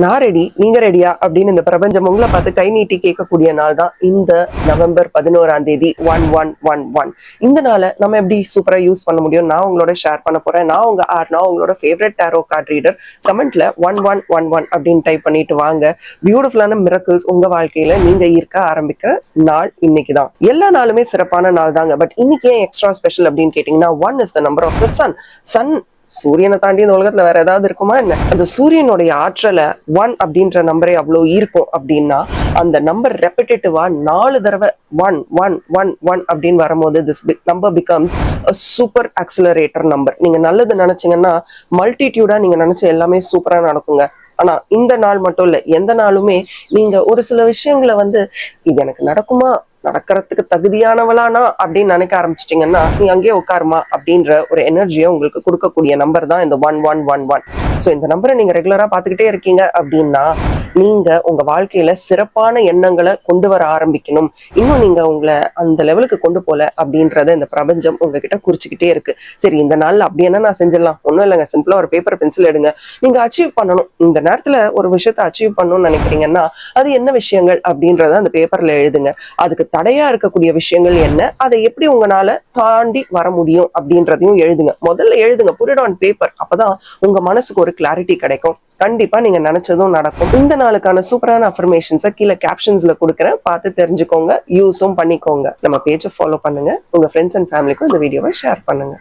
நான் ரெடி, நீங்க ரெடியா அப்படின்னு இந்த பிரபஞ்சம் உங்களை பார்த்து கை நீட்டி கேட்கக்கூடிய நாள் தான் இந்த நவம்பர் 11ஆம் தேதி 1111. இந்த நாளை நம்ம எப்படி சூப்பரா யூஸ் பண்ண முடியும் நான் உங்களோட ஷேர் பண்ண போறேன். நான் உங்களோட ஃபேவரட் டாரோ கார்ட் ரீடர். கமெண்ட்ல 1111 அப்படின்னு டைப் பண்ணிட்டு வாங்க. பியூட்டிஃபுல்லான மிரக்கிள்ஸ் உங்க வாழ்க்கையில நீங்க ஈர்க்க ஆரம்பிக்கிற நாள் இன்னைக்கு தான். எல்லா நாளுமே சிறப்பான நாள் தாங்க. பட் இன்னைக்கு ஏன் எக்ஸ்ட்ரா ஸ்பெஷல் அப்படின்னு கேட்டீங்கன்னா 1 is the number of the sun. சூரியனை தாண்டி இந்த உலகத்துல வேற ஏதாவது இருக்குமா என்ன? அந்த சூரியனுடைய ஆற்றல 1 அப்படின்ற நம்பரே அவ்வளவு இருக்கும் அப்படின்னா அந்த நம்பர் ரெப்பிட்டேட்டிவா 4 தடவை 1 1 1 1 அப்படின்னு வரும்போது this number becomes a super accelerator number. நீங்க நல்லது நினைச்சீங்கன்னா மல்டிடியூடா நீங்க நினைச்ச எல்லாமே சூப்பரா நடக்குங்க. ஆனா இந்த நாள் மட்டும் இல்ல, எந்த நாளுமே நீங்க ஒரு சில விஷயங்களை இது எனக்கு நடக்குமா, நடக்கிறதுக்கு தகுதியானவளானா அப்படின்னு நினைக்க ஆரம்பிச்சிட்டீங்கன்னா நீ அங்கேயே உட்காருமா அப்படின்ற ஒரு எனர்ஜியை உங்களுக்கு கொடுக்கக்கூடிய நம்பர் தான் இந்த 1111. ஸோ இந்த நம்பரை நீங்க ரெகுலரா பார்த்துக்கிட்டே இருக்கீங்க அப்படின்னா நீங்க உங்க வாழ்க்கையில சிறப்பான எண்ணங்களை கொண்டு வர ஆரம்பிக்கணும். இன்னும் நீங்க உங்களை அந்த லெவலுக்கு கொண்டு போல அப்படின்றத இந்த பிரபஞ்சம் உங்ககிட்ட குறிச்சுக்கிட்டே இருக்கு. சரி, இந்த நாள்ல அப்படி என்ன நான் செஞ்சிடலாம்? ஒன்றும் இல்லைங்க, சிம்பிளா ஒரு பேப்பர் பென்சில் எடுங்க. நீங்க அச்சீவ் பண்ணணும், இந்த நேரத்துல ஒரு விஷயத்த அச்சீவ் பண்ணணும்னு நினைக்கிறீங்கன்னா அது என்ன விஷயங்கள் அப்படின்றத அந்த பேப்பர்ல எழுதுங்க. அதுக்கு தடையா இருக்கக்கூடிய விஷயங்கள் என்ன, அதை எப்படி உங்களால தாண்டி வர முடியும் அப்படின்றதையும் எழுதுங்க. முதல்ல எழுதுங்க, புட் இட் ஆன் பேப்பர். அப்பதான் உங்க மனசுக்கு ஒரு கிளாரிட்டி கிடைக்கும். கண்டிப்பா நீங்க நினைச்சதும் நடக்கும். இந்த நாளுக்கான சூப்பரான அஃபர்மேஷன்ஸை கீழே கேப்ஷன்ஸ்ல கொடுக்குறேன், பார்த்து தெரிஞ்சுக்கோங்க, யூஸும் பண்ணிக்கோங்க. நம்ம பேஜை ஃபாலோ பண்ணுங்க, உங்க ஃப்ரெண்ட்ஸ் அண்ட் ஃபேமிலிக்கும் இந்த வீடியோவை ஷேர் பண்ணுங்க.